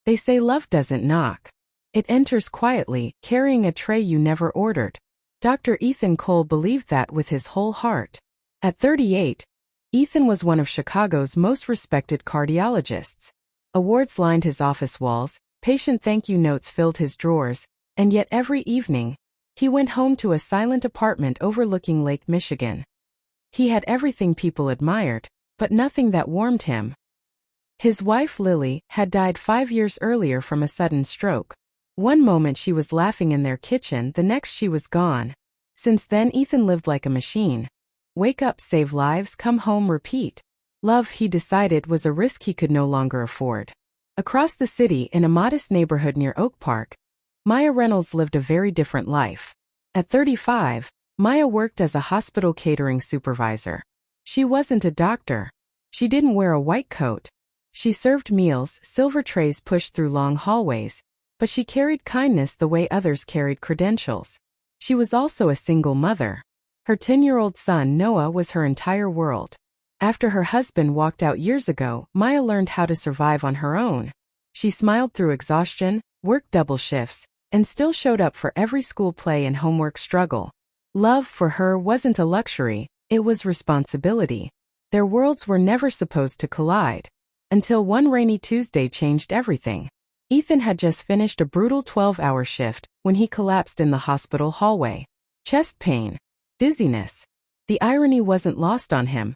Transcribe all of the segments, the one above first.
They say love doesn't knock. It enters quietly, carrying a tray you never ordered. Dr. Ethan Cole believed that with his whole heart. At 38, Ethan was one of Chicago's most respected cardiologists. Awards lined his office walls, patient thank you notes filled his drawers, and yet every evening, he went home to a silent apartment overlooking Lake Michigan. He had everything people admired, but nothing that warmed him. His wife Lily had died 5 years earlier from a sudden stroke. One moment she was laughing in their kitchen, the next she was gone. Since then Ethan lived like a machine. Wake up, save lives, come home, repeat. Love, he decided, was a risk he could no longer afford. Across the city, in a modest neighborhood near Oak Park, Maya Reynolds lived a very different life. At 35, Maya worked as a hospital catering supervisor. She wasn't a doctor. She didn't wear a white coat. She served meals, silver trays pushed through long hallways, but she carried kindness the way others carried credentials. She was also a single mother. Her 10-year-old son Noah was her entire world. After her husband walked out years ago, Maya learned how to survive on her own. She smiled through exhaustion, worked double shifts, and still showed up for every school play and homework struggle. Love for her wasn't a luxury, it was responsibility. Their worlds were never supposed to collide. Until one rainy Tuesday changed everything. Ethan had just finished a brutal 12-hour shift when he collapsed in the hospital hallway. Chest pain. Dizziness. The irony wasn't lost on him.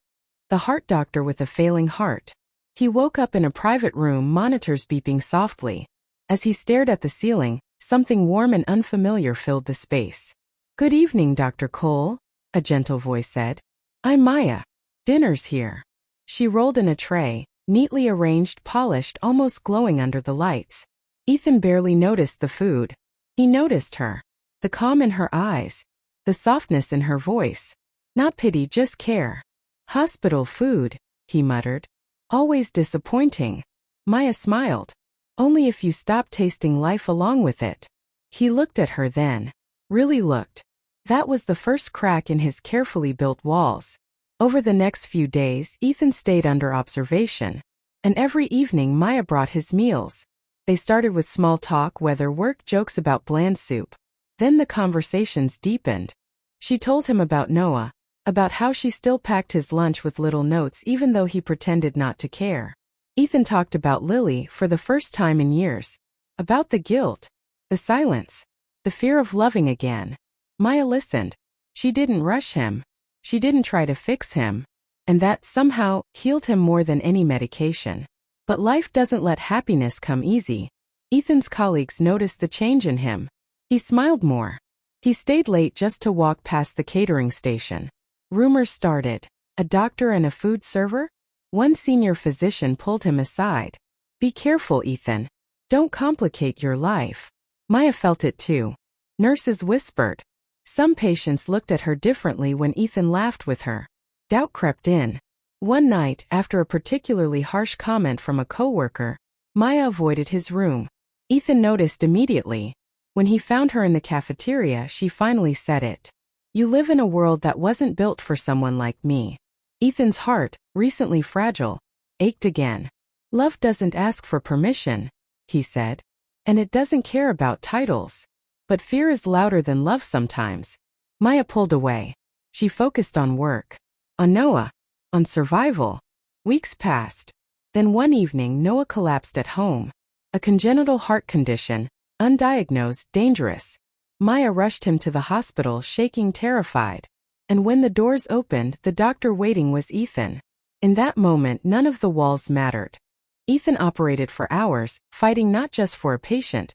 The heart doctor with a failing heart. He woke up in a private room, monitors beeping softly. As he stared at the ceiling, something warm and unfamiliar filled the space. "Good evening, Dr. Cole," a gentle voice said. "I'm Maya. Dinner's here." She rolled in a tray, neatly arranged, polished, almost glowing under the lights. Ethan barely noticed the food. He noticed her. The calm in her eyes. The softness in her voice. Not pity, just care. "Hospital food," he muttered. "Always disappointing." Maya smiled. "Only if you stop tasting life along with it." He looked at her then. Really looked. That was the first crack in his carefully built walls. Over the next few days, Ethan stayed under observation. And every evening Maya brought his meals. They started with small talk, weather, work, jokes about bland soup. Then the conversations deepened. She told him about Noah, about how she still packed his lunch with little notes even though he pretended not to care. Ethan talked about Lily for the first time in years. About the guilt, the silence, the fear of loving again. Maya listened. She didn't rush him. She didn't try to fix him. And that somehow healed him more than any medication. But life doesn't let happiness come easy. Ethan's colleagues noticed the change in him. He smiled more. He stayed late just to walk past the catering station. Rumors started. A doctor and a food server? One senior physician pulled him aside. "Be careful, Ethan. Don't complicate your life." Maya felt it too. Nurses whispered. Some patients looked at her differently when Ethan laughed with her. Doubt crept in. One night, after a particularly harsh comment from a coworker, Maya avoided his room. Ethan noticed immediately. When he found her in the cafeteria, she finally said it. "You live in a world that wasn't built for someone like me." Ethan's heart, recently fragile, ached again. "Love doesn't ask for permission," he said. "And it doesn't care about titles. But fear is louder than love sometimes." Maya pulled away. She focused on work. On Noah. On survival. Weeks passed. Then one evening Noah collapsed at home. A congenital heart condition, undiagnosed, dangerous. Maya rushed him to the hospital, shaking, terrified. And when the doors opened, the doctor waiting was Ethan. In that moment, none of the walls mattered. Ethan operated for hours, fighting not just for a patient,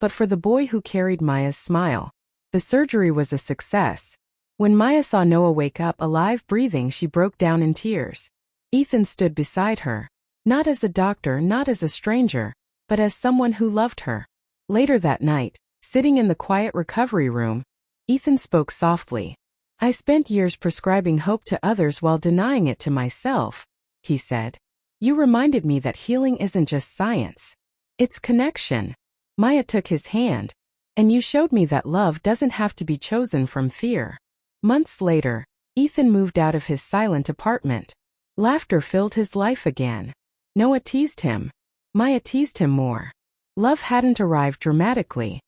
but for the boy who carried Maya's smile. The surgery was a success. When Maya saw Noah wake up alive, breathing, she broke down in tears. Ethan stood beside her. Not as a doctor, not as a stranger, but as someone who loved her. Later that night, sitting in the quiet recovery room, Ethan spoke softly. "I spent years prescribing hope to others while denying it to myself," he said. "You reminded me that healing isn't just science. It's connection." Maya took his hand. "And you showed me that love doesn't have to be chosen from fear." Months later, Ethan moved out of his silent apartment. Laughter filled his life again. Noah teased him. Maya teased him more. Love hadn't arrived dramatically.